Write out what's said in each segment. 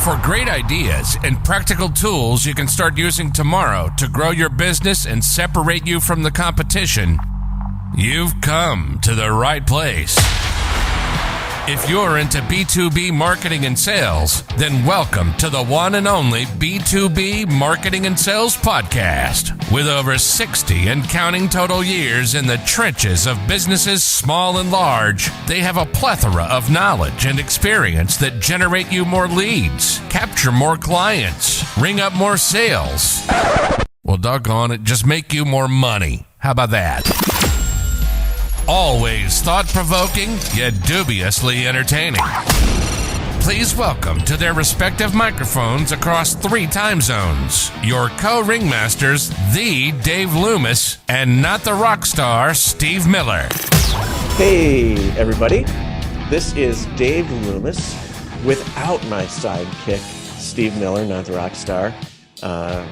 For great ideas and practical tools you can start using tomorrow to grow your business and separate you from the competition, you've come to the right place. If you're into B2B marketing and sales, then welcome to the one and only B2B Marketing and Sales Podcast. With over 60 and counting total years in the trenches of businesses small and large, they have a plethora of knowledge and experience that generate you more leads, capture more clients, ring up more sales. Well, doggone it, just make you more money. How about that? Always thought-provoking, yet dubiously entertaining. Please welcome to their respective microphones across 3 time zones, your co-ringmasters, the Dave Loomis, and not the rock star, Steve Miller. Hey, everybody. This is Dave Loomis without my sidekick, Steve Miller, not the rock star,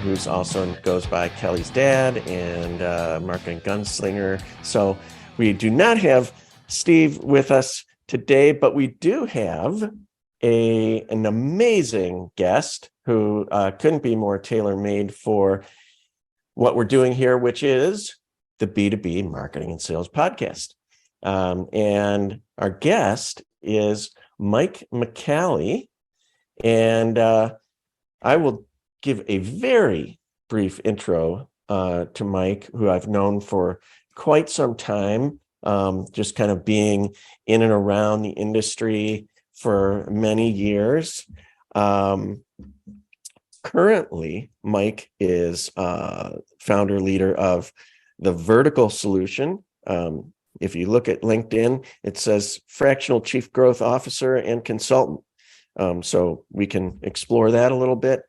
who's also goes by Kelly's dad and marketing gunslinger. So we do not have Steve with us today, but we do have an amazing guest who couldn't be more tailor-made for what we're doing here, which is the B2B Marketing and Sales Podcast. And our guest is Mike McCalley. And I will give a very brief intro to Mike, who I've known for quite some time, just kind of being in and around the industry for many years. Currently, Mike is founder leader of the Vertical Solution. If you look at LinkedIn, it says fractional chief growth officer and consultant. So we can explore that a little bit.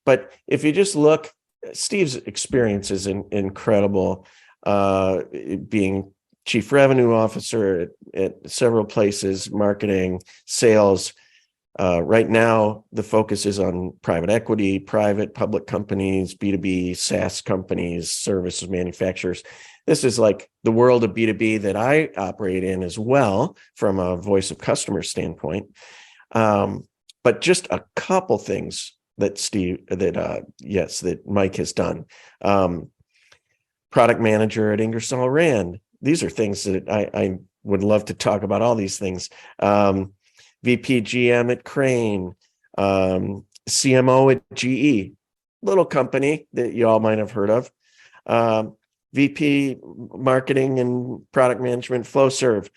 But if you just look, Steve's experience is incredible. Being chief revenue officer at several places, marketing, sales. Right now, the focus is on private equity, private, public companies, B2B, SaaS companies, services manufacturers. This is like the world of B2B that I operate in as well from a voice of customer standpoint. But just a couple things that that Mike has done. Product manager at Ingersoll-Rand. These are things that I would love to talk about, all these things. VP GM at Crane, CMO at GE, little company that you all might have heard of. VP marketing and product management, Flowserve.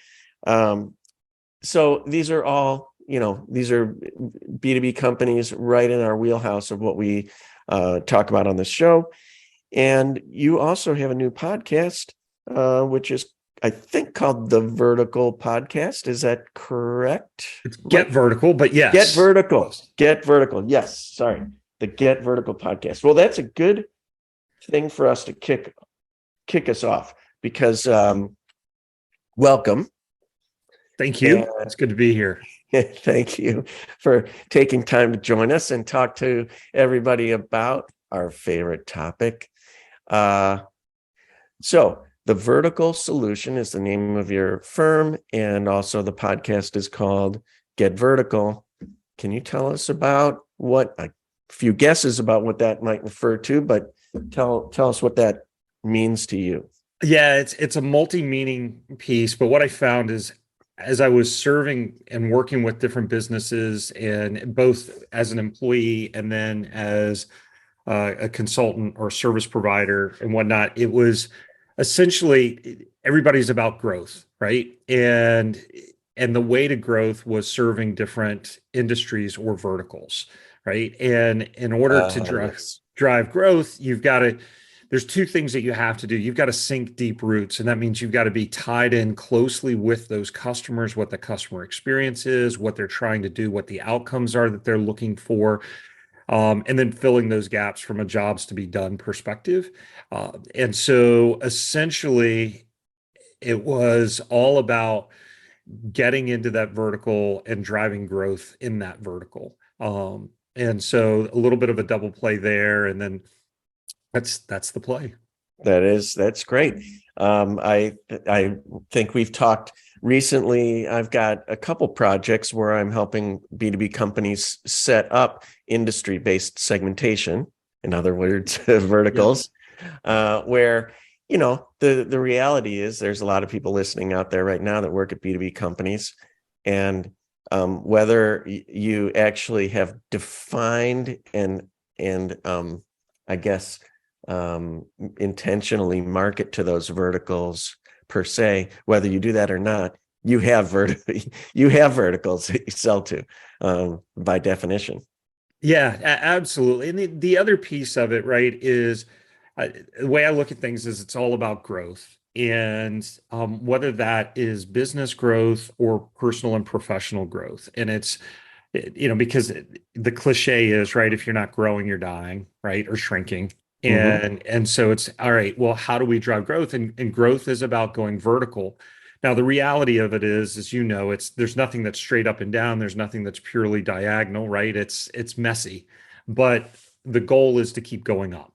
So these are all, these are B2B companies right in our wheelhouse of what we talk about on this show. And you also have a new podcast, which is, I think, called the Vertical Podcast. Is that correct? It's Get Vertical, but yes. Get Vertical. Get Vertical. Yes. Sorry. The Get Vertical Podcast. Well, that's a good thing for us to kick us off because welcome. Thank you. It's good to be here. Thank you for taking time to join us and talk to everybody about our favorite topic. So the Vertical Solution is the name of your firm, and also the podcast is called Get Vertical. Can you tell us about a few guesses about what that might refer to, but tell us what that means to you? Yeah, it's a multi-meaning piece, but what I found is as I was serving and working with different businesses, and both as an employee and then as a consultant or service provider and whatnot, it was essentially everybody's about growth, right? And the way to growth was serving different industries or verticals, right? And in order to drive growth, there's 2 things that you have to do. You've got to sink deep roots, and that means you've got to be tied in closely with those customers, what the customer experience is, what they're trying to do, what the outcomes are that they're looking for. And then filling those gaps from a jobs to be done perspective. And so essentially, it was all about getting into that vertical and driving growth in that vertical. And so a little bit of a double play there. And then that's the play. That's great. I think we've talked recently I've got a couple projects where I'm helping B2B companies set up industry-based segmentation, in other words, verticals, where, the reality is there's a lot of people listening out there right now that work at B2B companies. And whether you actually have defined and I guess intentionally market to those verticals per se, whether you do that or not, you have verticals that you sell to by definition. Yeah, absolutely. And the other piece of it, right, is the way I look at things is it's all about growth. And whether that is business growth or personal and professional growth. And because the cliche is, right, if you're not growing, you're dying, right, or shrinking. And so it's all right, well, how do we drive growth? And growth is about going vertical. Now, the reality of it is, there's nothing that's straight up and down. There's nothing that's purely diagonal, right? It's messy, but the goal is to keep going up.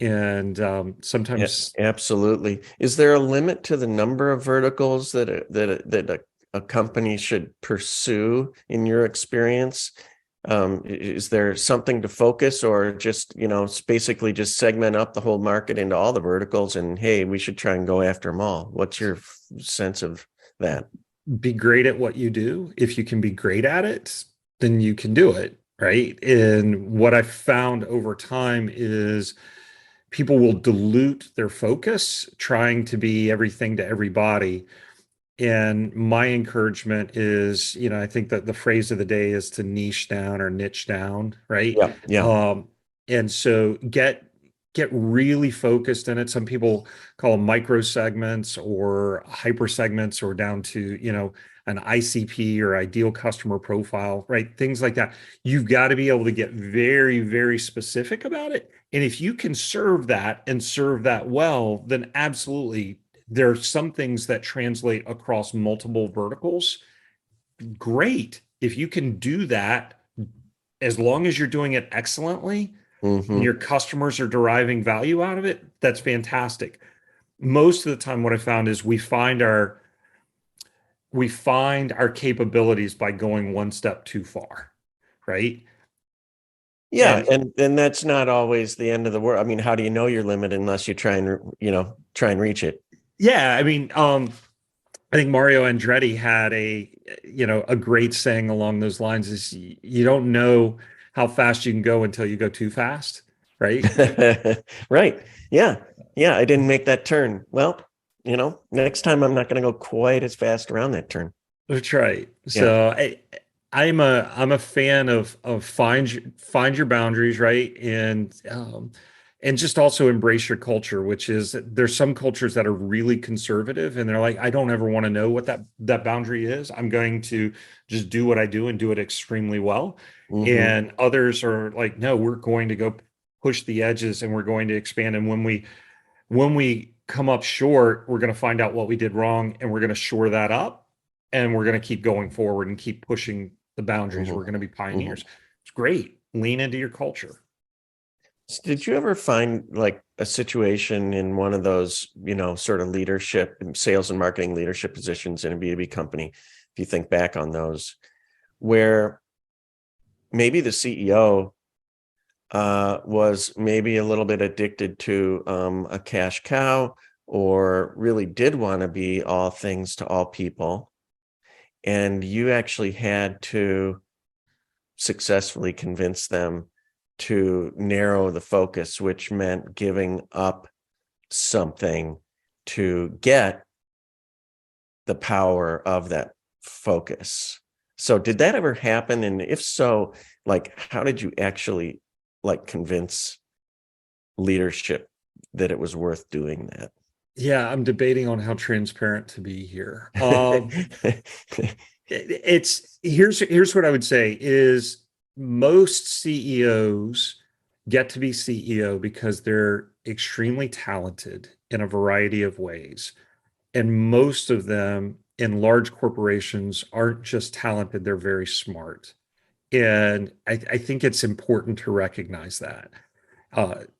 And sometimes, absolutely. Is there a limit to the number of verticals that a company should pursue in your experience? Is there something to focus, or just, basically just segment up the whole market into all the verticals and, hey, we should try and go after them all? What's your sense of that? be great at what you do. If you can be great at it, then you can do it, right? And what I've found over time is people will dilute their focus trying to be everything to everybody. And my encouragement is, I think that the phrase of the day is to niche down or niche down, right? Yeah. And so get really focused in it. Some people call them micro segments or hyper segments, or down to, an ICP or ideal customer profile, right? Things like that. You've got to be able to get very, very specific about it. And if you can serve that and serve that well, then absolutely, there are some things that translate across multiple verticals. Great. If you can do that, as long as you're doing it excellently, and your customers are deriving value out of it, that's fantastic. Most of the time, what I found is we find our capabilities by going one step too far, right? Yeah, and that's not always the end of the world. I mean, how do you know your limit unless you try and reach it? Yeah, I mean, I think Mario Andretti had a great saying along those lines: is you don't know how fast you can go until you go too fast, right? Right. Yeah. I didn't make that turn. Well, next time I'm not going to go quite as fast around that turn. That's right. Yeah. So I'm a fan of find your boundaries, right? And just also embrace your culture, which is, there's some cultures that are really conservative and they're like, I don't ever want to know what that boundary is. I'm going to just do what I do and do it extremely well. And others are like, no, we're going to go push the edges and we're going to expand. And when we come up short, we're going to find out what we did wrong and we're going to shore that up, and we're going to keep going forward and keep pushing the boundaries. We're going to be pioneers. It's great. Lean into your culture. Did you ever find like a situation in one of those, sort of leadership, sales and marketing leadership positions in a B2B company, if you think back on those, where maybe the CEO was maybe a little bit addicted to a cash cow, or really did want to be all things to all people, and you actually had to successfully convince them to narrow the focus, which meant giving up something to get the power of that focus? So did that ever happen? And if so, like, how did you actually convince leadership that it was worth doing that? Yeah, I'm debating on how transparent to be here. Here's what I would say is, most CEOs get to be CEO because they're extremely talented in a variety of ways. And most of them in large corporations aren't just talented, they're very smart. And I think it's important to recognize that.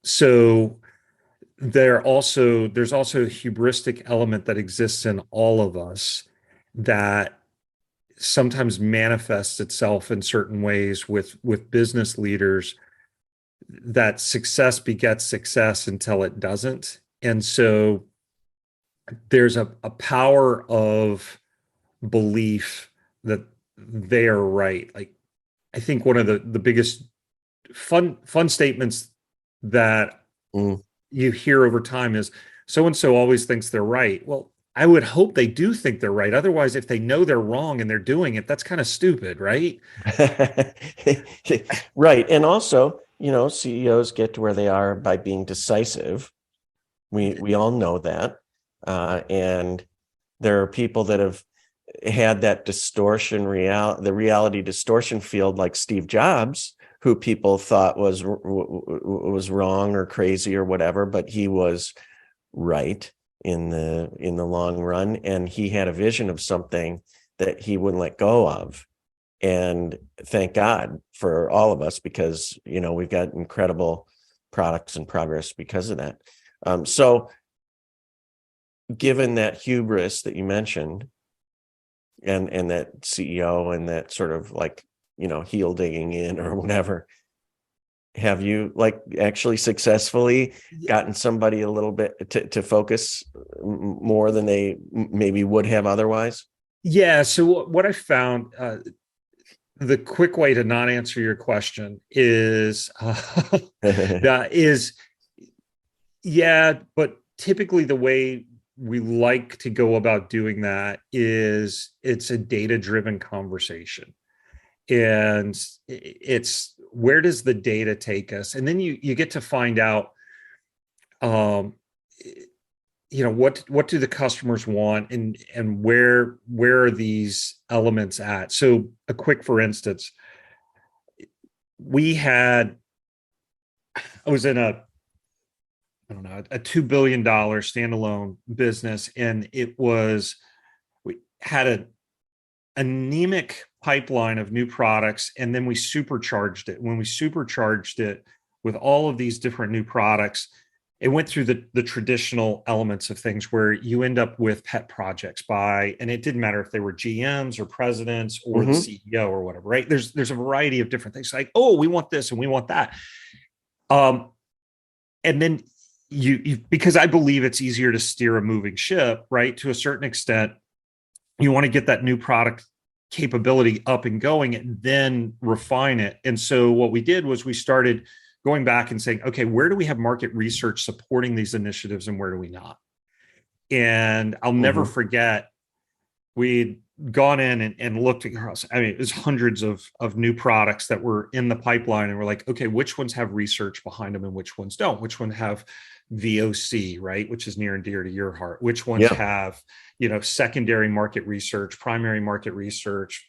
So there's also a hubristic element that exists in all of us. that sometimes manifests itself in certain ways with business leaders, that success begets success until it doesn't. And so there's a power of belief that they are right. Like, I think one of the biggest fun statements that you hear over time is so and so always thinks they're right. Well, I would hope they do think they're right. Otherwise, if they know they're wrong and they're doing it, that's kind of stupid, right? Right. And also, CEOs get to where they are by being decisive. We all know that. And there are people that have had that distortion, the reality distortion field, like Steve Jobs, who people thought was wrong or crazy or whatever, but he was right in the long run, and he had a vision of something that he wouldn't let go of. And thank God for all of us, because we've got incredible products and progress because of that. So given that hubris that you mentioned, and that CEO and that sort of like heel digging in or whatever, have you actually successfully gotten somebody a little bit to focus more than they maybe would have otherwise? Yeah. So what I found, the quick way to not answer your question is, but typically the way we like to go about doing that is it's a data-driven conversation. And it's, where does the data take us? And then you get to find out, what do the customers want, and where are these elements at? So for instance, I was in a $2 billion standalone business, and we had an anemic pipeline of new products, and then we supercharged it. When we supercharged it with all of these different new products, it went through the traditional elements of things where you end up with pet projects and it didn't matter if they were GMs or presidents or the CEO or whatever, right? There's a variety of different things, like, oh, we want this and we want that. And then you because I believe it's easier to steer a moving ship, right? To a certain extent, you want to get that new product capability up and going and then refine it. And so what we did was we started going back and saying, okay, where do we have market research supporting these initiatives and where do we not? And I'll never forget, we'd gone in and looked across. I mean, it was hundreds of new products that were in the pipeline, and we're like, okay, which ones have research behind them and which ones don't? Which one have VOC, right? Which is near and dear to your heart. Which ones have, secondary market research, primary market research,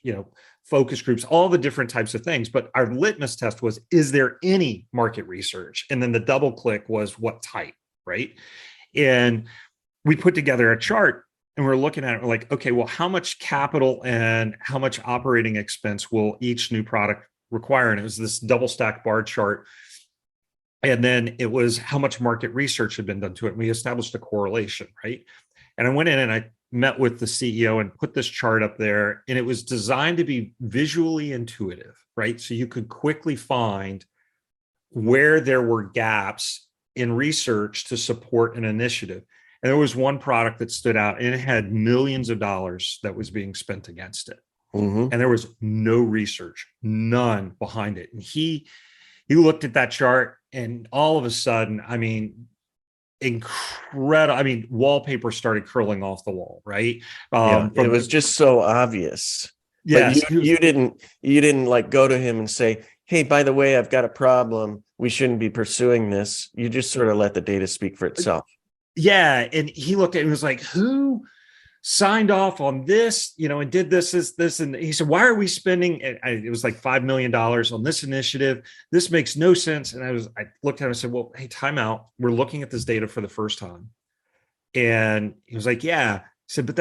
focus groups, all the different types of things. But our litmus test was, is there any market research? And then the double click was what type, right? And we put together a chart, and we're looking at it, we're like, okay, well, how much capital and how much operating expense will each new product require? And it was this double stack bar chart. And then it was how much market research had been done to it. And we established a correlation, right? And I went in and I met with the CEO and put this chart up there, and it was designed to be visually intuitive, right? So you could quickly find where there were gaps in research to support an initiative. And there was one product that stood out, and it had millions of dollars that was being spent against it. And there was no research, none behind it. And he looked at that chart, and all of a sudden, I mean, incredible. I mean, wallpaper started curling off the wall, right? It was just so obvious. Yes. But you didn't like go to him and say, hey, by the way, I've got a problem. We shouldn't be pursuing this. You just sort of let the data speak for itself. Yeah. And he looked at it and was like, who signed off on this, and did this. And he said, why are we spending, it was like $5 million on this initiative? This makes no sense. And I looked at him and said, well, hey, time out. We're looking at this data for the first time. And he was like, yeah. He said, but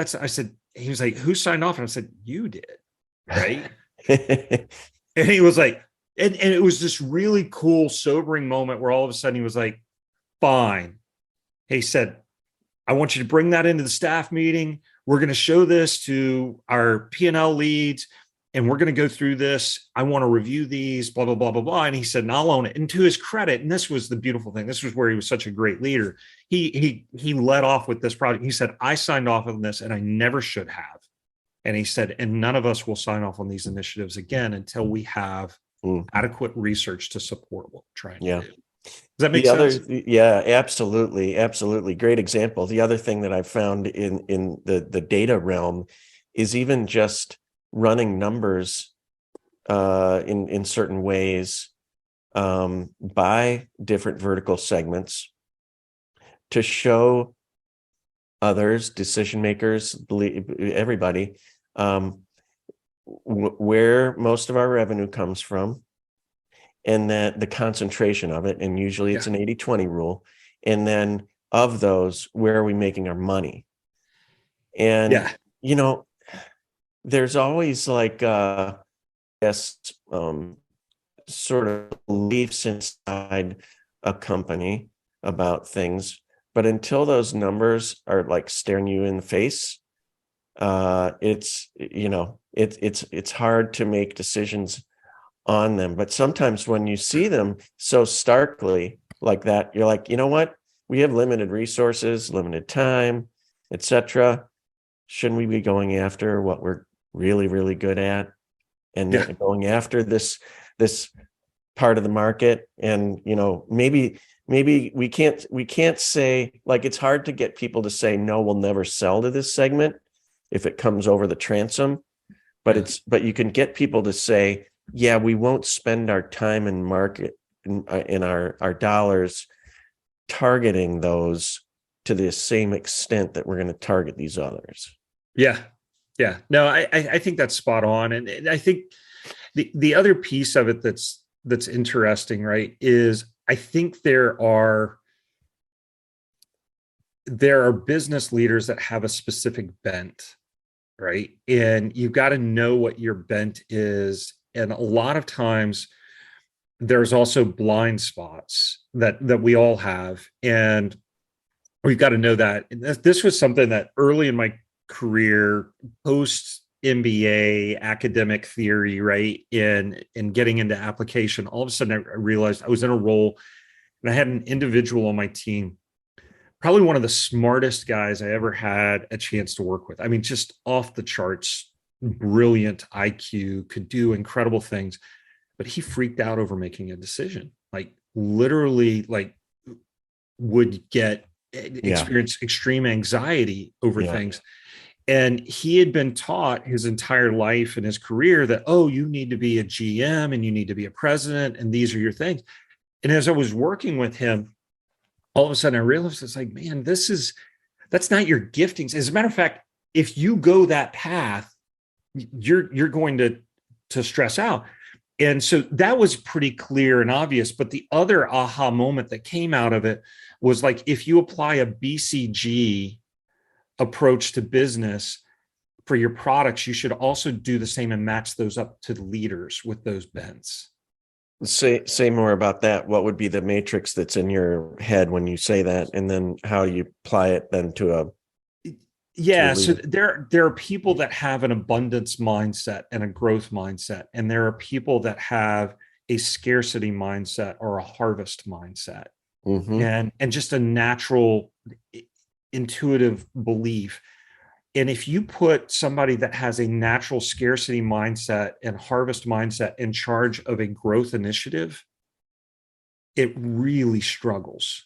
he was like, who signed off? And I said, you did. Right. And he was like, and it was this really cool, sobering moment where all of a sudden he was like, fine. He said, I want you to bring that into the staff meeting. we're going to show this to our P&L leads, and we're going to go through this. I want to review these, blah, blah, blah, blah, blah. And he said, and I'll own it. And to his credit, and this was the beautiful thing, this was where he was such a great leader. He led off with this project. He said, I signed off on this and I never should have. And he said, and none of us will sign off on these initiatives again until we have adequate research to support what we're trying to do. Does that make sense? Yeah, absolutely. Absolutely. Great example. The other thing that I've found in the data realm is even just running numbers in certain ways by different vertical segments to show others, decision makers, everybody, where most of our revenue comes from, and that the concentration of it, and usually it's an 80-20 rule. And then of those, where are we making our money? And, there's always like, sort of beliefs inside a company about things. But until those numbers are like staring you in the face, it's hard to make decisions on them. But sometimes when you see them so starkly like that, you're like, you know what? We have limited resources, limited time, etc. Shouldn't we be going after what we're really, really good at, and going after this part of the market? And maybe we can't say, like, it's hard to get people to say no, we'll never sell to this segment if it comes over the transom, but you can get people to say, yeah, we won't spend our time and market in our dollars targeting those to the same extent that we're going to target these others. Yeah. No, I think that's spot on. And I think the other piece of it that's interesting, right, is I think there are business leaders that have a specific bent, right? And you've got to know what your bent is. And a lot of times there's also blind spots that we all have. And we've got to know that. And this was something that early in my career, post MBA, academic theory, right, in getting into application, all of a sudden I realized I was in a role and I had an individual on my team, probably one of the smartest guys I ever had a chance to work with. I mean, just off the charts, brilliant IQ, could do incredible things, but he freaked out over making a decision. Like, literally, like, would experience extreme anxiety over things. And he had been taught his entire life and his career that, oh, you need to be a GM and you need to be a president, and these are your things. And as I was working with him, all of a sudden I realized, it's like, man, that's not your giftings. As a matter of fact, if you go that path, you're going to stress out. And so that was pretty clear and obvious. But the other aha moment that came out of it was, like, if you apply a BCG approach to business for your products, you should also do the same and match those up to the leaders with those bents. Say more about that. What would be the matrix that's in your head when you say that, and then how you apply it then to a so there are people that have an abundance mindset and a growth mindset, and there are people that have a scarcity mindset or a harvest mindset, and just a natural intuitive belief. And if you put somebody that has a natural scarcity mindset and harvest mindset in charge of a growth initiative, it really struggles.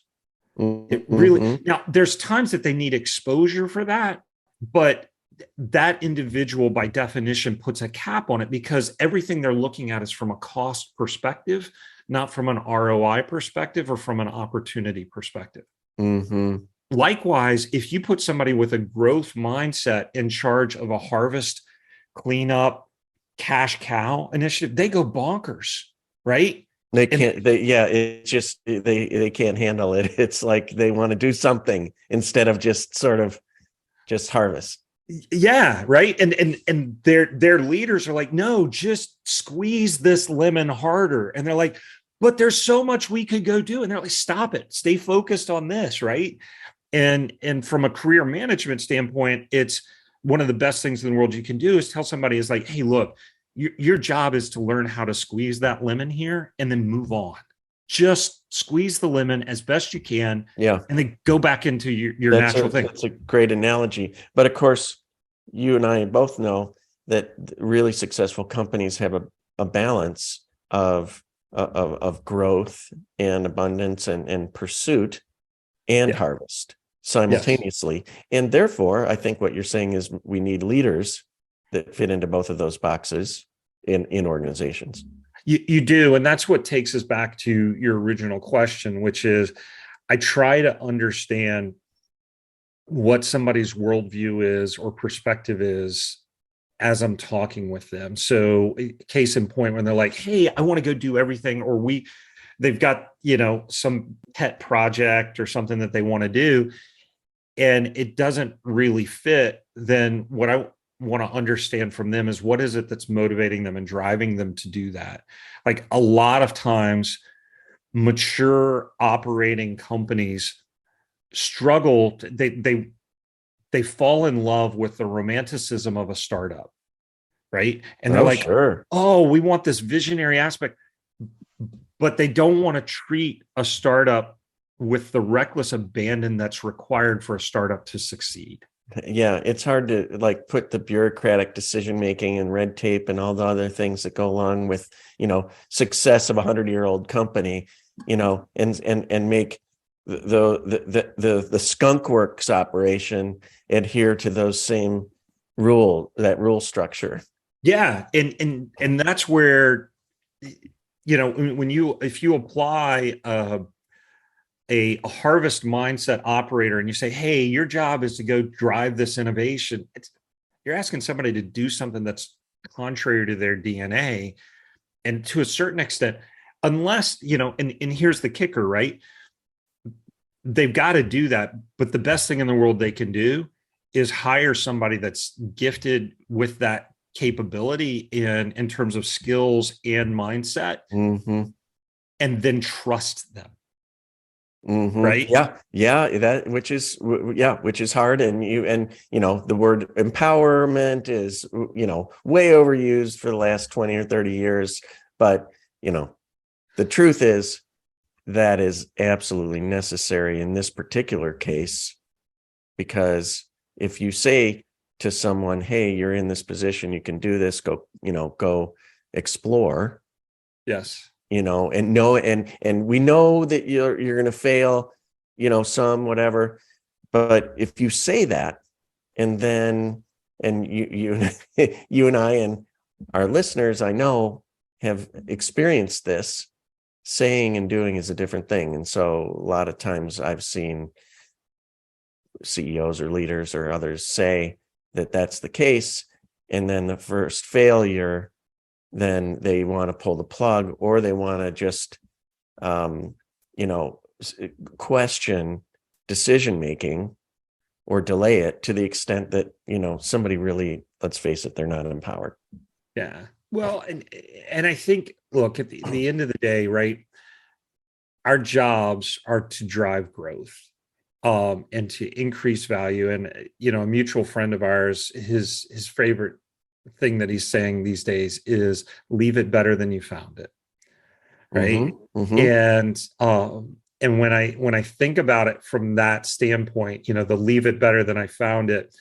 It really, now there's times that they need exposure for that, but that individual by definition puts a cap on it, because everything they're looking at is from a cost perspective, not from an ROI perspective or from an opportunity perspective. Likewise, if you put somebody with a growth mindset in charge of a harvest, cleanup, cash cow initiative, they go bonkers, right? They can't. It's just they can't handle it. It's like they want to do something instead of just sort of just harvest. Yeah, right. And their leaders are like, no, just squeeze this lemon harder. And they're like, but there's so much we could go do. And they're like, stop it. Stay focused on this, right? And from a career management standpoint, it's one of the best things in the world you can do is tell somebody is like, hey, look, your job is to learn how to squeeze that lemon here and then move on. Just squeeze the lemon as best you can, Yeah. and then go back into your natural thing. That's a great analogy. But of course, you and I both know that really successful companies have a balance of growth and abundance and pursuit and harvest simultaneously. Yes. And therefore, I think what you're saying is we need leaders that fit into both of those boxes in organizations. You do. And that's what takes us back to your original question, which is I try to understand what somebody's worldview is or perspective is as I'm talking with them. So case in point, when they're like, hey, I want to go do everything, or they've got, some pet project or something that they want to do, and it doesn't really fit, then what I want to understand from them is what is it that's motivating them and driving them to do that. Like a lot of times, mature operating companies struggle. They fall in love with the romanticism of a startup, right? And they're like, sure. Oh, we want this visionary aspect, but they don't want to treat a startup with the reckless abandon that's required for a startup to succeed. Yeah, it's hard to put the bureaucratic decision making and red tape and all the other things that go along with success of a 100-year-old company, and make the skunk works operation adhere to those same rule structure. Yeah, and that's where if you apply a harvest mindset operator and you say, hey, your job is to go drive this innovation, you're asking somebody to do something that's contrary to their DNA. And to a certain extent, unless, and here's the kicker, right? They've got to do that. But the best thing in the world they can do is hire somebody that's gifted with that capability in terms of skills and mindset, and then trust them. Right. Yeah. Which is hard. And the word empowerment is, way overused for the last 20 or 30 years. But, the truth is that is absolutely necessary in this particular case, because if you say to someone, hey, you're in this position, you can do this, go explore. Yes. And we know that you're going to fail, some, whatever. But if you say that, and then, and you and I and our listeners, I know, have experienced this, saying and doing is a different thing. And so a lot of times I've seen CEOs or leaders or others say that that's the case. And then the first failure, then they want to pull the plug, or they want to just, question decision-making or delay it to the extent that, somebody really, let's face it, they're not empowered. Yeah. Well, and I think, look, at the end of the day, right, our jobs are to drive growth, and to increase value. And, a mutual friend of ours, his favorite thing that he's saying these days is leave it better than you found it. Right. And when I think about it from that standpoint, the leave it better than I found it,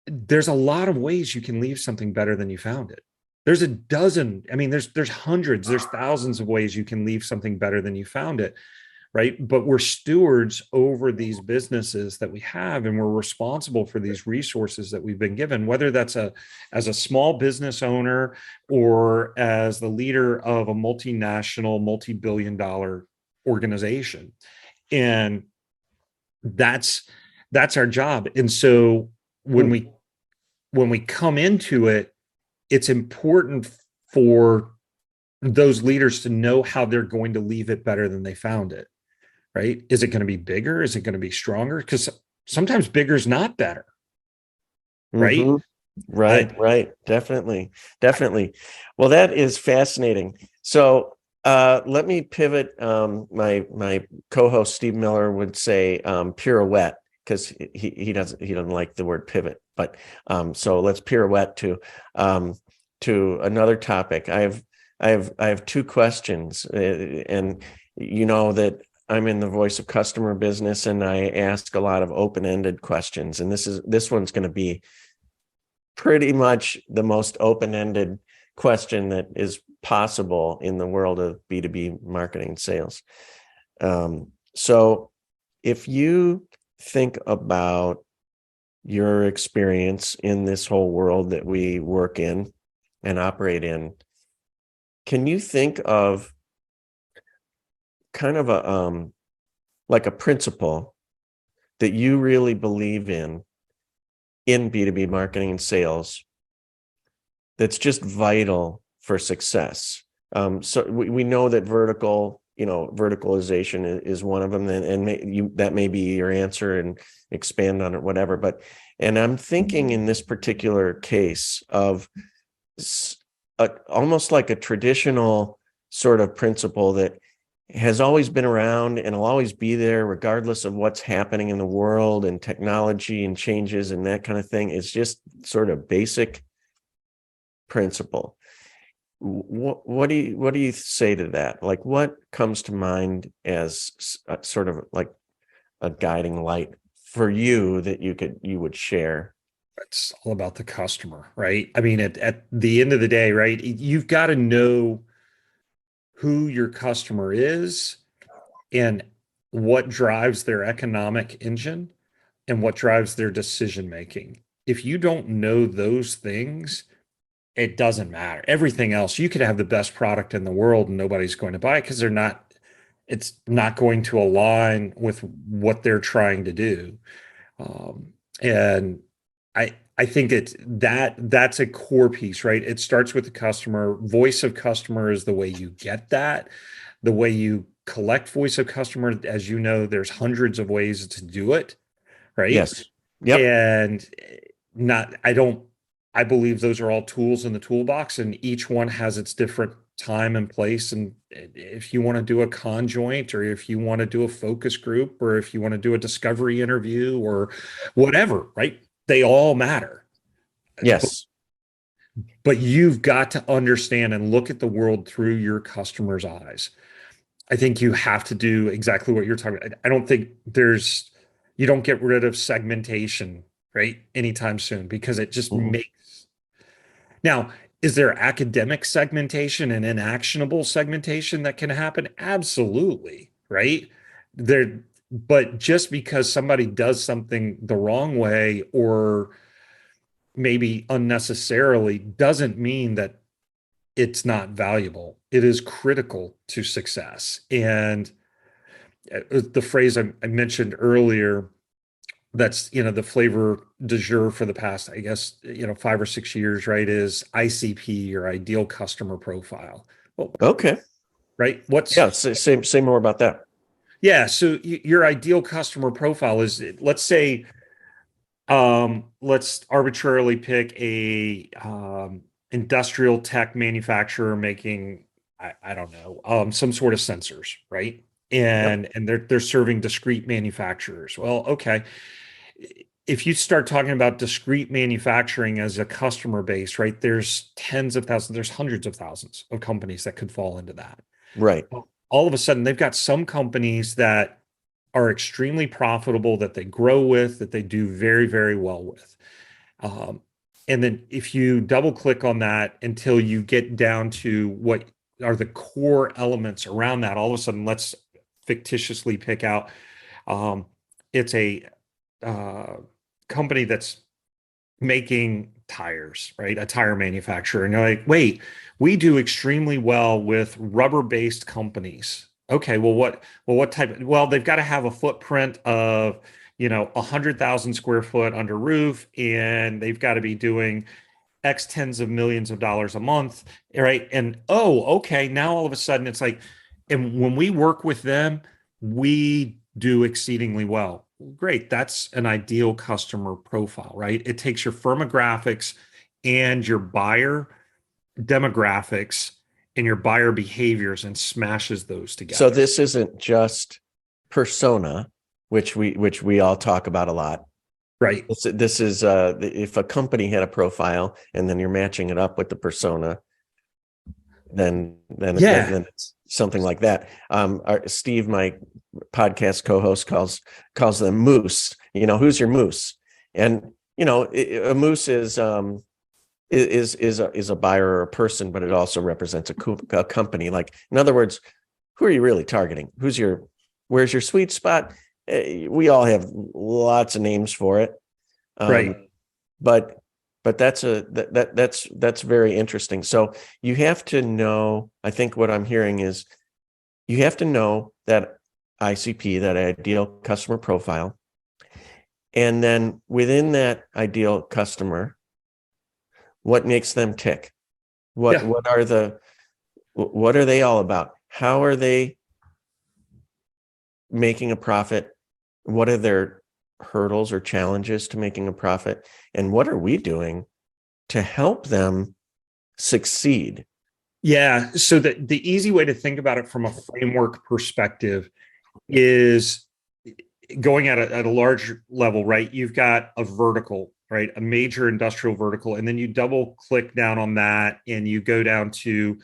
there's a lot of ways you can leave something better than you found it. There's a dozen. I mean, there's hundreds, there's thousands of ways you can leave something better than you found it. Right. But we're stewards over these businesses that we have, and we're responsible for these resources that we've been given, whether that's as a small business owner or as the leader of a multinational, multi-billion-dollar organization. And that's our job. And so when we come into it, it's important for those leaders to know how they're going to leave it better than they found it. Right? Is it going to be bigger? Is it going to be stronger? Because sometimes bigger is not better. Right? Right. Definitely. Well, that is fascinating. So let me pivot. My co-host Steve Miller would say pirouette, because he doesn't like the word pivot. But so let's pirouette to another topic. I have two questions, and you know that I'm in the voice of customer business, and I ask a lot of open-ended questions. And this one's going to be pretty much the most open-ended question that is possible in the world of B2B marketing and sales. So if you think about your experience in this whole world that we work in and operate in, can you think of kind of a like a principle that you really believe in B2B marketing and sales that's just vital for success? So we know that verticalization is one of them, and that may be your answer, and expand on it, whatever. And I'm thinking in this particular case of almost like a traditional sort of principle that has always been around and will always be there regardless of what's happening in the world and technology and changes and that kind of thing. It's just sort of basic principle. What do you say to that? Like, what comes to mind as sort of like a guiding light for you that you would share? It's all about the customer, right? I mean, at the end of the day, right, you've got to know who your customer is and what drives their economic engine and what drives their decision making. If you don't know those things, it doesn't matter. Everything else, you could have the best product in the world and nobody's going to buy it because it's not going to align with what they're trying to do. And I think that's a core piece, right? It starts with the customer. Voice of customer is the way you get that. The way you collect voice of customer, as you know, there's hundreds of ways to do it, right? Yes. Yep. And I believe those are all tools in the toolbox, and each one has its different time and place. And if you want to do a conjoint, or if you want to do a focus group, or if you want to do a discovery interview or whatever, right? They all matter. Yes. But you've got to understand and look at the world through your customer's eyes. I think you have to do exactly what you're talking about. I don't think you don't get rid of segmentation, right, anytime soon, because it just makes. Now, is there academic segmentation and inactionable segmentation that can happen? Absolutely, right? But just because somebody does something the wrong way or maybe unnecessarily doesn't mean that it's not valuable. It is critical to success. And the phrase I mentioned earlier, that's, the flavor du jour for the past, I guess, 5 or 6 years, right, is ICP, or ideal customer profile. Well, okay. Right. Say more about that. Yeah. So your ideal customer profile is, let's say, let's arbitrarily pick a industrial tech manufacturer making, I don't know, some sort of sensors, right? And they're serving discrete manufacturers. Well, okay. If you start talking about discrete manufacturing as a customer base, right, there's tens of thousands, there's hundreds of thousands of companies that could fall into that. Right. All of a sudden, they've got some companies that are extremely profitable, that they grow with, that they do very, very well with. And then if you double click on that until you get down to what are the core elements around that, all of a sudden, let's fictitiously pick out, it's a company that's making tires, right? A tire manufacturer. And you're like, wait, we do extremely well with rubber-based companies. Okay, well, what type? Well, they've got to have a footprint of, 100,000 square foot under roof, and they've got to be doing X tens of millions of dollars a month, right? And okay, now all of a sudden it's like, and when we work with them, we do exceedingly well. Great. That's an ideal customer profile, right? It takes your firmographics and your buyer demographics and your buyer behaviors and smashes those together. So this isn't just persona, which we all talk about a lot. Right. This is if a company had a profile and then you're matching it up with the persona, then it's something like that. Steve, my podcast co-host, calls them moose. Who's your moose? And a moose is a buyer or a person, but it also represents a company. Like, in other words, who are you really targeting? Where's your sweet spot? We all have lots of names for it. Right. But that's very interesting. So you have to know, I think what I'm hearing is you have to know that ICP, that ideal customer profile. And then within that ideal customer, what makes them tick? What are they all about? How are they making a profit? What are their hurdles or challenges to making a profit? And what are we doing to help them succeed? Yeah. So the easy way to think about it from a framework perspective is going at a large level, right? You've got a vertical, right? A major industrial vertical. And then you double click down on that and you go down to,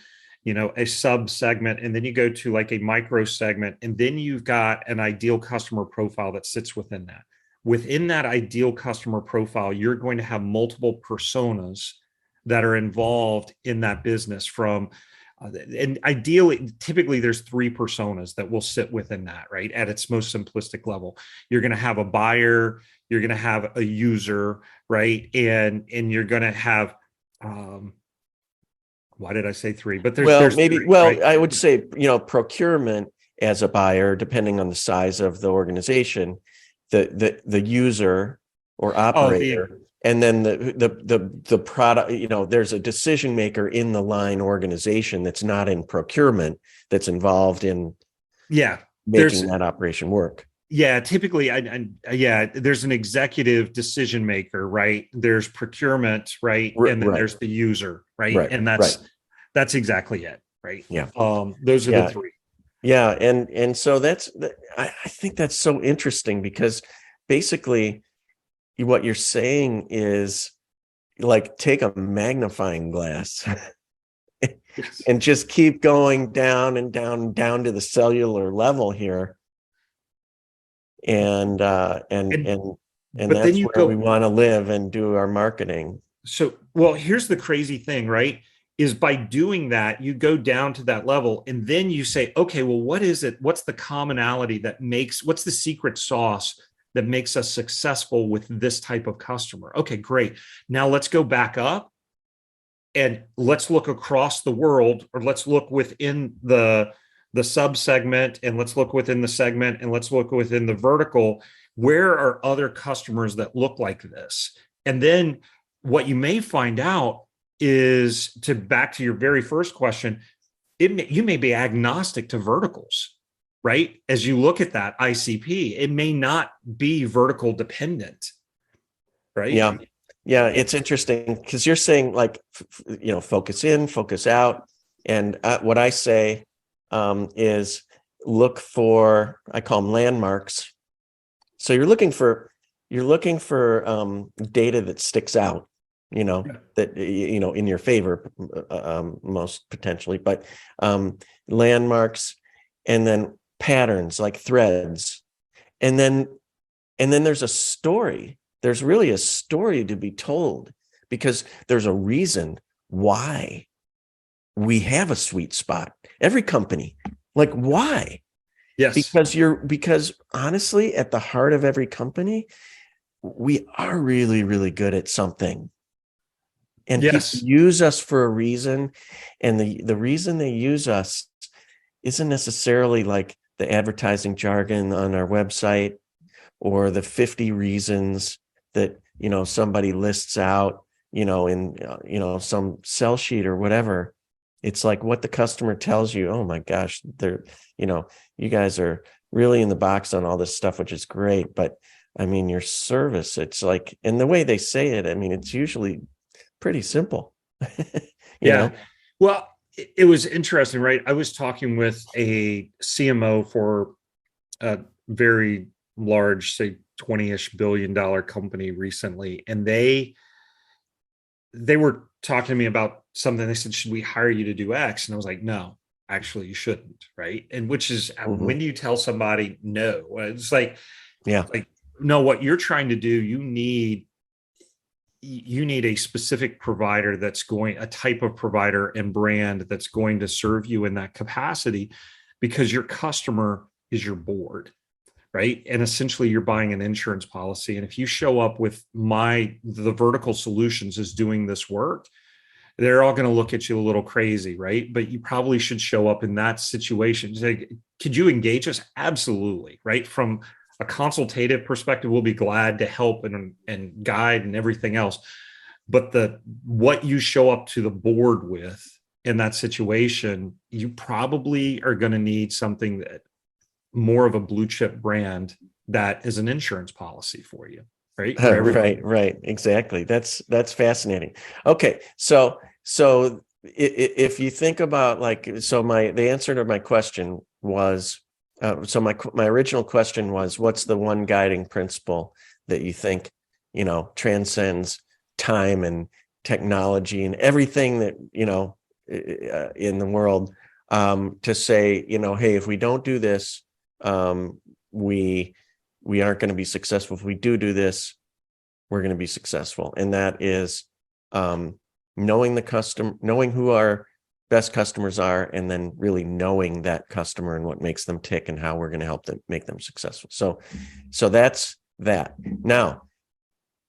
a sub segment, and then you go to like a micro segment. And then you've got an ideal customer profile that sits within that. Within that ideal customer profile, you're going to have multiple personas that are involved in that business and ideally, typically there's 3 personas that will sit within that, right? At its most simplistic level, you're going to have a buyer, you're going to have a user, right? And you're going to have, why did I say 3? But there's maybe, 3, right? I would say, procurement as a buyer, depending on the size of the organization, the user or operator, and then the product, there's a decision maker in the line organization that's not in procurement, that's involved in making that operation work. Yeah, typically, there's an executive decision maker, right? There's procurement, right? And then there's the user, right? And that's exactly it, right? Yeah. Those are the 3. Yeah, and so I think that's so interesting, because basically what you're saying is, like, take a magnifying glass and just keep going down and down to the cellular level here. And that's where we want to live and do our marketing. So, well, here's the crazy thing, right? Is by doing that, you go down to that level, and then you say, okay, well, what is it? What's the commonality what's the secret sauce that makes us successful with this type of customer? Okay, great. Now let's go back up and let's look across the world, or let's look within the sub segment, and let's look within the segment, and let's look within the vertical. Where are other customers that look like this? And then what you may find out is, back to your very first question, you may be agnostic to verticals, right? As you look at that ICP, it may not be vertical dependent, right? Yeah, it's interesting, because you're saying, like, focus in, focus out. And what I say is look for, I call them landmarks. So you're looking for data that sticks out, that, in your favor, most potentially, but landmarks, and then patterns, like threads. And then there's a story. There's really a story to be told, because there's a reason why we have a sweet spot. Every company, like, why? Yes. Because honestly, at the heart of every company, we are really, really good at something. And people use us for a reason. And the reason they use us isn't necessarily like the advertising jargon on our website, or the 50 reasons that, somebody lists out, in, some sell sheet or whatever. It's like what the customer tells you. Oh my gosh, you guys are really in the box on all this stuff, which is great. But I mean, your service, it's like, and the way they say it, I mean, it's usually pretty simple. you know? Well, it was interesting, right? I was talking with a CMO for a very large, say 20-ish billion-dollar company recently, and they were talking to me about something. They said, should we hire you to do X? And I was like, no, actually you shouldn't. Right. And which is, when do you tell somebody no? It's like, Yeah. like, no, what you're trying to do, you need a specific provider a type of provider and brand that's going to serve you in that capacity, because your customer is your board, right? And essentially you're buying an insurance policy. And if you show up with the vertical solutions is doing this work, they're all going to look at you a little crazy, right? But you probably should show up in that situation. Say, could you engage us? Absolutely, right? From a consultative perspective, we'll be glad to help and guide and everything else. But what you show up to the board with in that situation, you probably are going to need something that more of a blue chip brand that is an insurance policy for you, right? Right. Exactly. That's fascinating. Okay. So if you think about the answer to my question was, my original question was, what's the one guiding principle that you think, transcends time and technology and everything that, in the world, to say, hey, if we don't do this, we aren't going to be successful. If we do this, we're going to be successful. And that is knowing the customer, knowing who our best customers are, and then really knowing that customer and what makes them tick and how we're going to help them make them successful. So that's that. Now,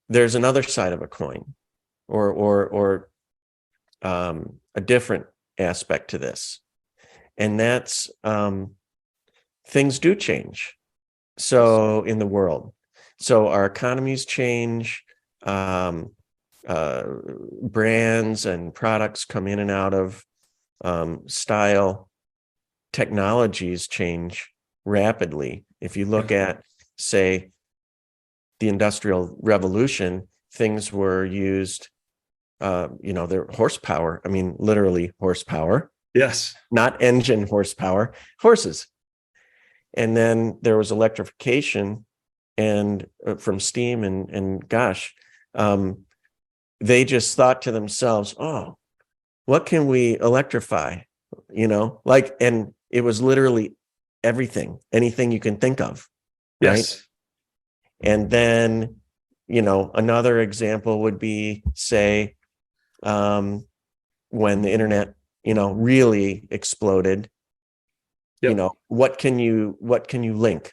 there's another side of a coin, or a different aspect to this, and that's things do change. So in the world, so our economies change, brands and products come in and out of style, technologies change rapidly. If you look at, say, the Industrial Revolution, things were used, their horsepower. I mean, literally horsepower. Yes. Not engine horsepower, horses. And then there was electrification and from steam and gosh, they just thought to themselves, oh, what can we electrify? And it was literally anything you can think of. Right. Yes. And then, another example would be, say, when the internet, really exploded. Yep. What can you link?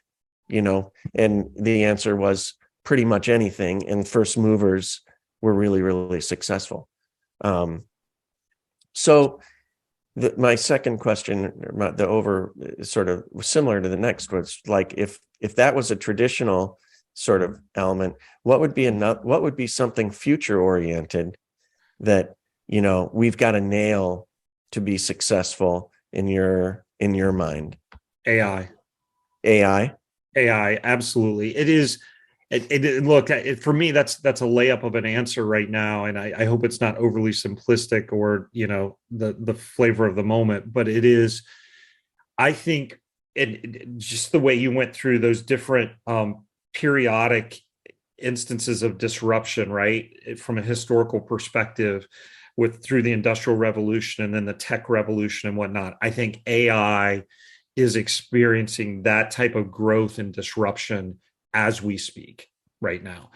And the answer was pretty much anything. And first movers were really, really successful. So my second question, sort of similar to the next, was like, if that was a traditional sort of element, what would be something future oriented that, we've got to nail to be successful in your mind? AI, absolutely. It is. Look, for me, that's a layup of an answer right now, and I hope it's not overly simplistic or the flavor of the moment. But it is. I think just the way you went through those different periodic instances of disruption, right, from a historical perspective, through the Industrial Revolution and then the tech revolution and whatnot. I think AI is experiencing that type of growth and disruption as we speak right now.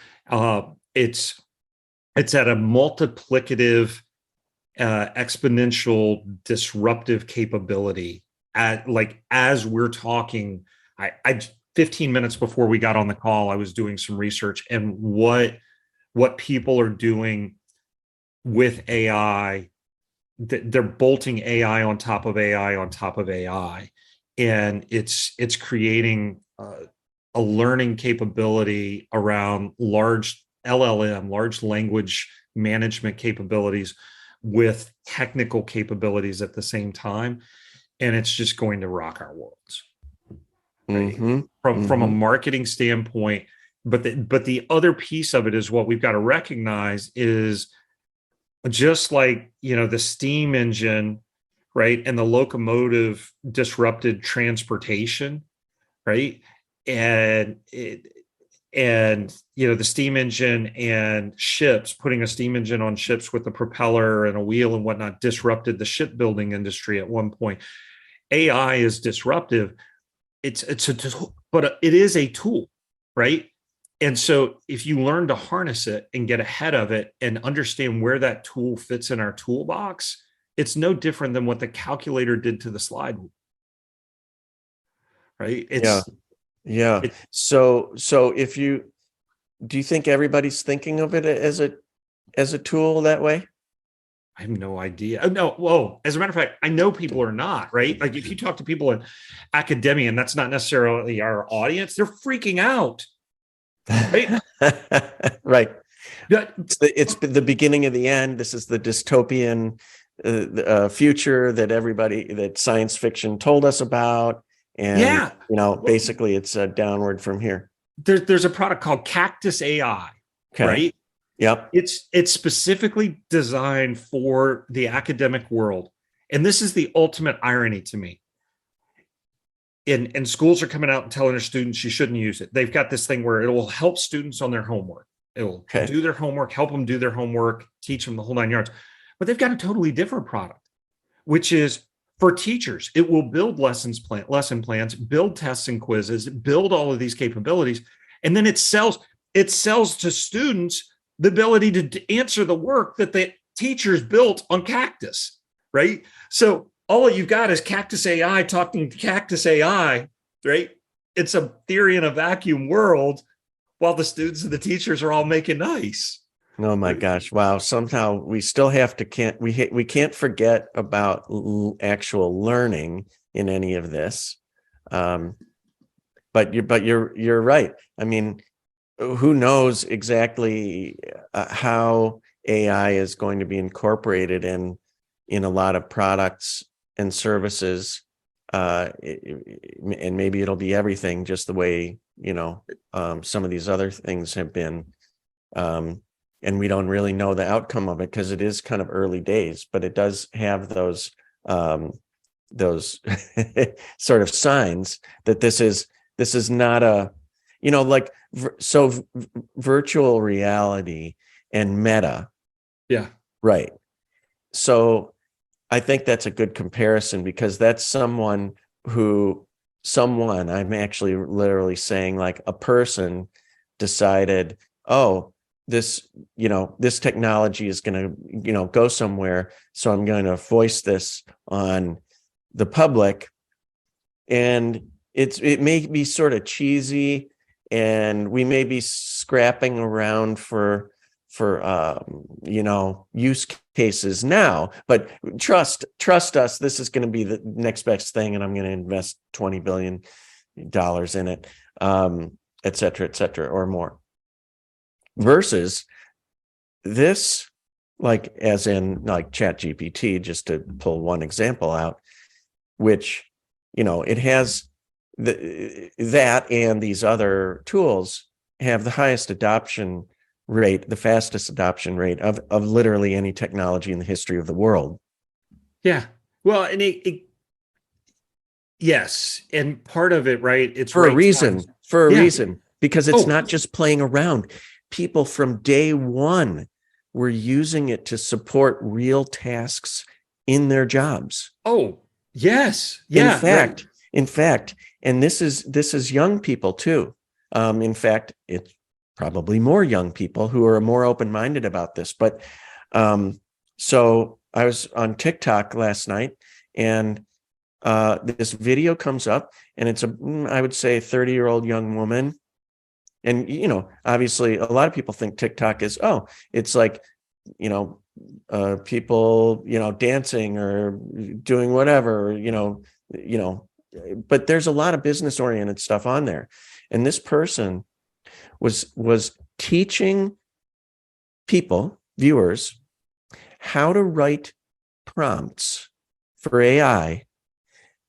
It's at a multiplicative, exponential, disruptive capability. As we're talking, I 15 minutes before we got on the call, I was doing some research, and what people are doing with AI, they're bolting AI on top of AI on top of AI, and it's creating a learning capability around large LLM, large language management capabilities with technical capabilities at the same time, and it's just going to rock our worlds. Right? From a marketing standpoint, but the other piece of it is what we've got to recognize is, just like the steam engine, right, and the locomotive disrupted transportation, right? and the steam engine and ships, putting a steam engine on ships with a propeller and a wheel and whatnot, disrupted the shipbuilding industry at one point. AI is disruptive. But it is a tool, right? And so if you learn to harness it and get ahead of it and understand where that tool fits in our toolbox, it's no different than what the calculator did to the slide rule, right? Yeah. So do you think everybody's thinking of it as a tool that way? I have no idea. Oh, no. Whoa. As a matter of fact, I know people are not, right? Like if you talk to people in academia, and that's not necessarily our audience, they're freaking out. Right. Right. It's the beginning of the end. This is the dystopian future that science fiction told us about. And, basically it's downward from here. There's a product called Cactus AI, okay. Right? Yep. It's specifically designed for the academic world. And this is the ultimate irony to me. And schools are coming out and telling their students you shouldn't use it. They've got this thing where it will help students on their homework. It will do their homework, help them do their homework, teach them the whole 9 yards. But they've got a totally different product, which is for teachers. It will build lesson plans, build tests and quizzes, build all of these capabilities. And then it sells to students the ability to answer the work that the teachers built on Cactus, right? So all you've got is Cactus AI talking to Cactus AI, right? It's a theory in a vacuum world while the students and the teachers are all making nice. Oh my gosh. Wow. Somehow we still have to we can't forget about actual learning in any of this. But you're right. I mean, who knows exactly how AI is going to be incorporated in a lot of products and services, and maybe it'll be everything, just the way some of these other things have been, and we don't really know the outcome of it because it is kind of early days, but it does have those sort of signs that this is not a virtual reality and meta. Yeah. Right. So I think that's a good comparison, because that's someone, I'm actually literally saying, like, a person decided, oh, this technology is going to, go somewhere. So I'm going to voice this on the public. And it may be sort of cheesy, and we may be scrapping around for use cases now, but trust us, this is going to be the next best thing, and I'm going to invest $20 billion in it, et cetera, or more. Versus this, like, as in like ChatGPT, just to pull one example out, which, it has that and these other tools have the highest adoption rate, the fastest adoption rate of literally any technology in the history of the world. Yeah. Well, and yes. And part of it, right? It's for a reason, because it's not just playing around. People from day one were using it to support real tasks in their jobs. Oh, yes. Yeah. In fact, and this is young people too. In fact, it's probably more young people who are more open-minded about this. But so I was on TikTok last night, and this video comes up, and it's I would say 30-year-old young woman. And, obviously a lot of people think TikTok is, it's like, people, dancing or doing whatever, but there's a lot of business oriented stuff on there. And this person was teaching viewers, how to write prompts for AI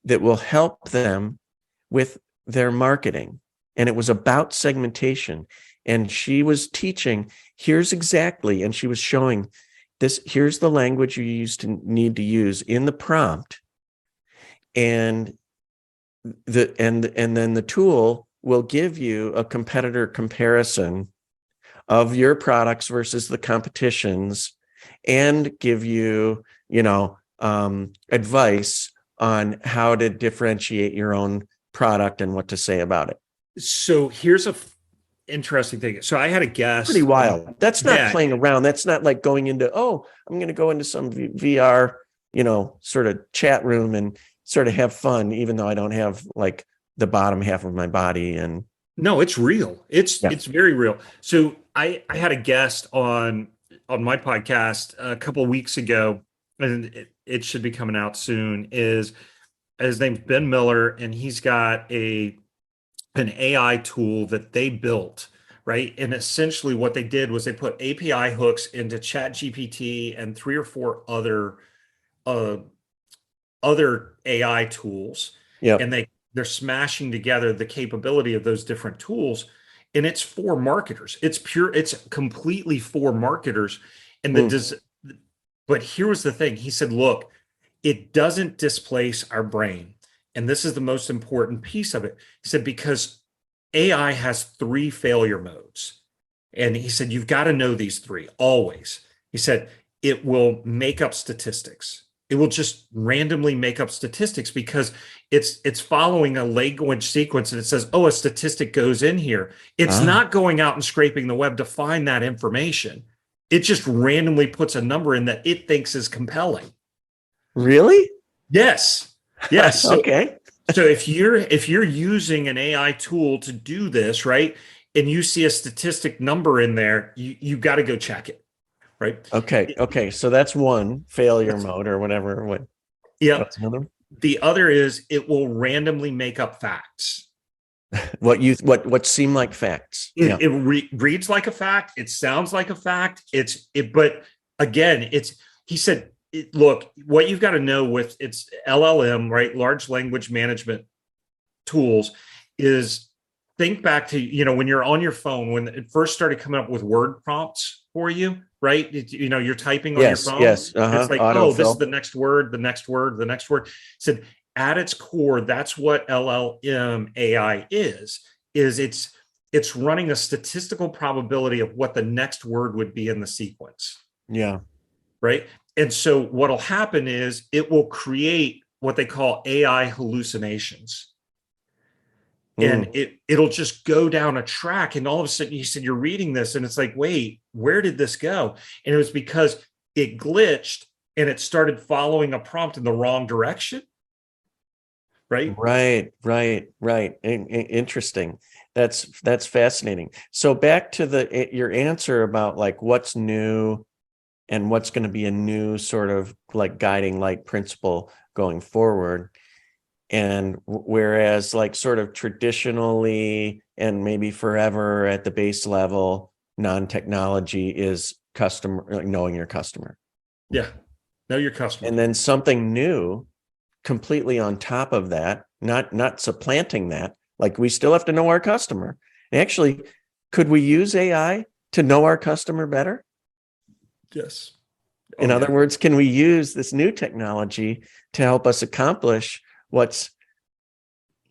that will help them with their marketing. And it was about segmentation. And she was teaching, and she was showing this, here's the language you need to use in the prompt. And then the tool will give you a competitor comparison of your products versus the competition's and give you, advice on how to differentiate your own product and what to say about it. So here's interesting thing. So I had a guest. Pretty wild. That's not Yeah. playing around. That's not like going into, I'm going to go into some VR, sort of chat room and sort of have fun, even though I don't have like the bottom half of my body. And no, it's real. It's very real. So I had a guest on my podcast a couple of weeks ago, and it should be coming out soon. His name's Ben Miller, and he's got an AI tool that they built, right? And essentially what they did was they put API hooks into ChatGPT and 3 or 4 other AI tools. yeah, And they're smashing together the capability of those different tools. And it's for marketers. It's completely for marketers. And but here was the thing. He said, look, it doesn't displace our brain. And this is the most important piece of it. He said, because AI has 3 failure modes. And he said, you've got to know these 3 always. He said, it will make up statistics. It will just randomly make up statistics because it's following a language sequence and it says, a statistic goes in here. It's not going out and scraping the web to find that information. It just randomly puts a number in that it thinks is compelling. Really? Yes. Yes. So, okay. So if you're using an AI tool to do this, right, and you see a statistic number in there, you got to go check it, right? Okay. So that's one failure mode or whatever. Yeah. What's another? The other is it will randomly make up facts. What seem like facts. It reads like a fact. It sounds like a fact. But again, he said, look, what you've got to know with its LLM, right, large language management tools, is think back to, when you're on your phone, when it first started coming up with word prompts for you, right? You're typing on your phone. Yes. It's like, autofill. this is the next word, the next word, the next word. Said at its core, that's what LLM AI is it's running a statistical probability of what the next word would be in the sequence. Yeah. Right. And so what'll happen is it will create what they call AI hallucinations. And it'll just go down a track. And all of a sudden you said, you're reading this and it's like, wait, where did this go? And it was because it glitched and it started following a prompt in the wrong direction. Right. Interesting. That's fascinating. So back to your answer about like what's new and what's going to be a new sort of like guiding light principle going forward. And whereas like sort of traditionally and maybe forever at the base level, non-technology is knowing your customer. Yeah. Know your customer. And then something new completely on top of that, not supplanting that. Like we still have to know our customer. Actually, could we use AI to know our customer better? Yes. In other words, can we use this new technology to help us accomplish what's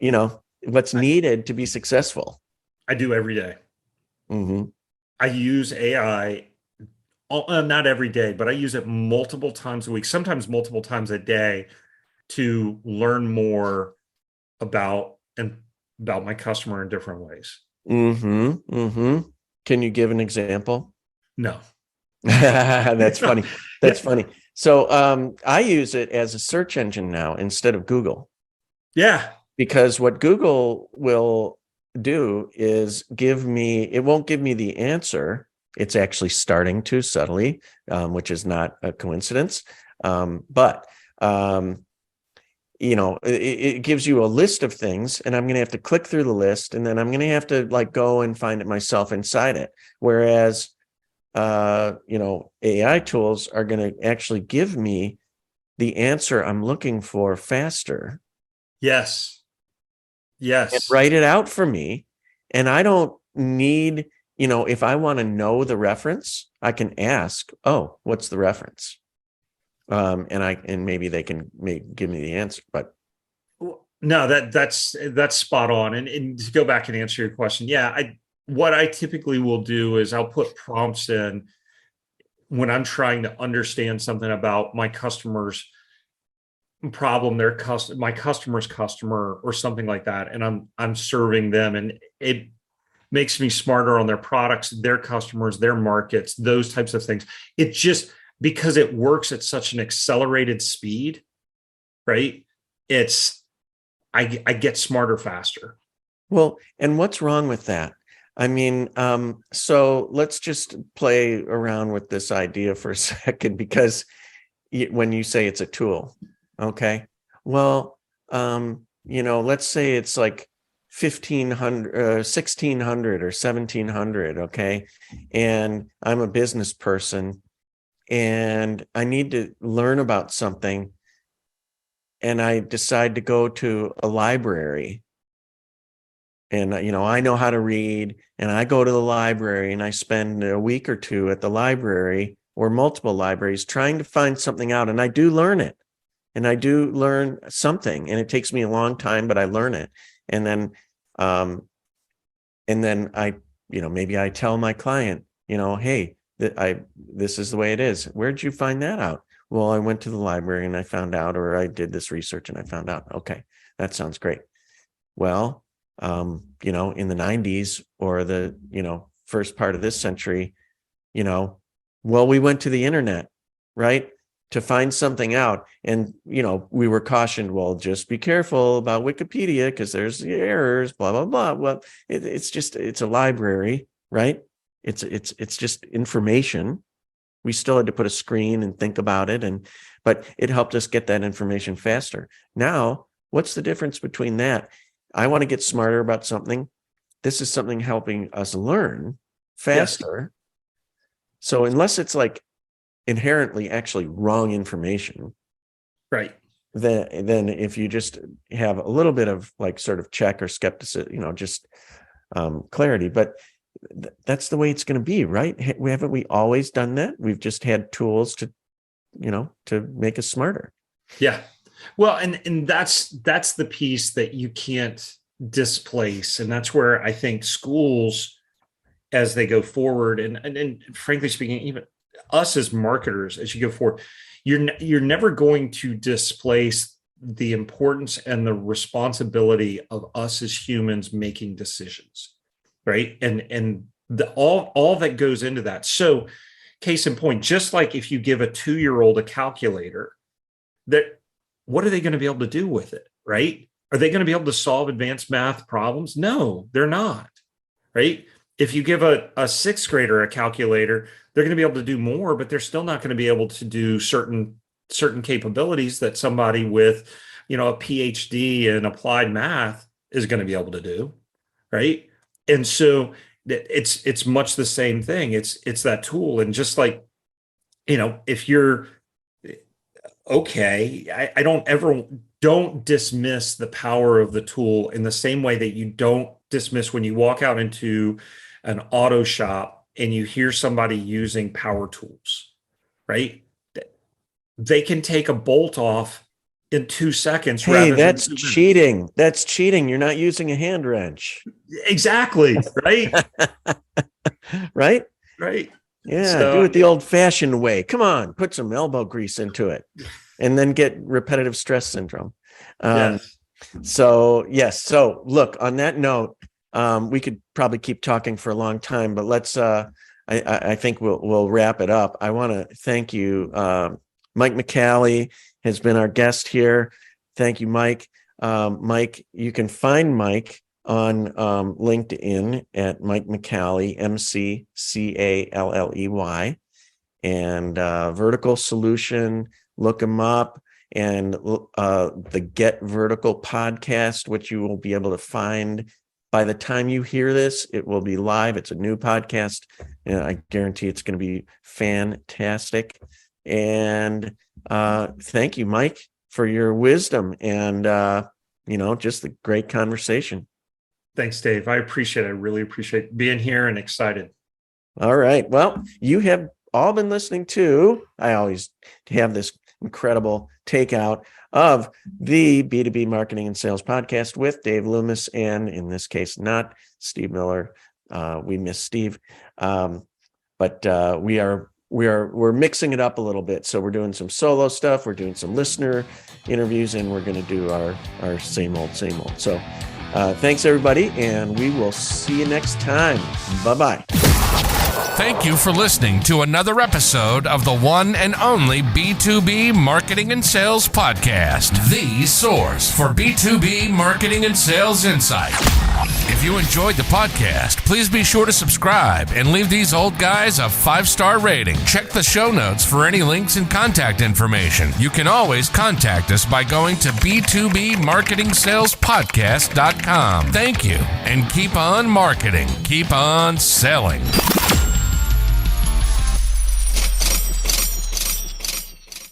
needed to be successful? I do every day. Mm-hmm. I use AI, not every day, but I use it multiple times a week, sometimes multiple times a day to learn more about my customer in different ways. Mm-hmm. Mm-hmm. Can you give an example? No. That's funny. That's funny. So I use it as a search engine now instead of Google. Yeah. Because what Google will do is it won't give me the answer. It's actually starting to subtly, which is not a coincidence. But it gives you a list of things, and I'm going to have to click through the list, and then I'm going to have to like go and find it myself inside it. Whereas, AI tools are going to actually give me the answer I'm looking for faster. Yes. And write it out for me. And I don't need, if I want to know the reference, I can ask, what's the reference? And maybe they can give me the answer, but No, that's spot on. And to go back and answer your question, yeah, what I typically will do is I'll put prompts in when I'm trying to understand something about my customer's problem, my customer's customer or something like that, and I'm serving them, and it makes me smarter on their products, their customers, their markets, those types of things. It just, because it works at such an accelerated speed, right? I get smarter faster. Well, and what's wrong with that? I mean, so let's just play around with this idea for a second, because when you say it's a tool, okay, well, let's say it's like 1,500, 1,600 or 1,700, okay, and I'm a business person and I need to learn about something, and I decide to go to a library. And, I know how to read, and I go to the library and I spend a week or two at the library or multiple libraries trying to find something out. And I do learn it, and I do learn something, and it takes me a long time, but I learn it. And then I, maybe I tell my client, hey, this is the way it is. Where'd you find that out? Well, I went to the library and I found out, or I did this research and I found out. Okay, that sounds great. Well, in the 90s or the, first part of this century, we went to the internet, right, to find something out. And, we were cautioned, well, just be careful about Wikipedia because there's errors, blah, blah, blah. Well, it's a library, right? It's just information. We still had to put a screen and think about it. But it helped us get that information faster. Now, what's the difference between that? I want to get smarter about something. This is something helping us learn faster. Yes. So unless it's like inherently actually wrong information, right? Then if you just have a little bit of like sort of check or skepticism, just clarity. But that's the way it's going to be, right? Haven't we always done that? We've just had tools to make us smarter. Yeah. Well, and that's the piece that you can't displace. And that's where I think schools, as they go forward, and frankly speaking, even us as marketers, as you go forward, you're never going to displace the importance and the responsibility of us as humans making decisions, right? And all that goes into that. So, case in point, just like if you give a 2-year-old a calculator, what are they going to be able to do with it, right? Are they going to be able to solve advanced math problems? No, they're not, right? If you give a 6th grader a calculator, they're going to be able to do more, but they're still not going to be able to do certain capabilities that somebody with, a PhD in applied math is going to be able to do, right? And so it's much the same thing. It's that tool. And just like, if you're okay, I don't dismiss the power of the tool in the same way that you don't dismiss when you walk out into an auto shop and you hear somebody using power tools, right? They can take a bolt off in 2 seconds. Hey, that's cheating. That's cheating. You're not using a hand wrench. Exactly. Right. Right. Right. Yeah. So, do it the old fashioned way. Come on, put some elbow grease into it and then get repetitive stress syndrome. Yes. So, yes. So look, on that note, we could probably keep talking for a long time, but let's, I think we'll wrap it up. I want to thank you. Mike McCalley has been our guest here. Thank you, Mike. Mike, you can find Mike on LinkedIn at Mike McCalley, McCalley, and Vertical Solution. Look him up, and the Get Vertical podcast, which you will be able to find by the time you hear this. It will be live. It's a new podcast, and I guarantee it's going to be fantastic. And thank you, Mike, for your wisdom and just the great conversation. Thanks, Dave. I appreciate it. I really appreciate being here and excited. All right. Well, you have all been listening to, I always have this incredible takeout of the B2B Marketing and Sales Podcast with Dave Loomis, and in this case, not Steve Miller. We miss Steve, but we're mixing it up a little bit. So we're doing some solo stuff, we're doing some listener interviews, and we're going to do our same old. So thanks everybody, and we will see you next time. Bye-bye. Thank you for listening to another episode of the one and only B2B Marketing and Sales Podcast, the source for B2B marketing and sales insight. If you enjoyed the podcast, please be sure to subscribe and leave these old guys a 5-star rating. Check the show notes for any links and contact information. You can always contact us by going to b2bmarketingsalespodcast.com. Thank you, and keep on marketing, keep on selling.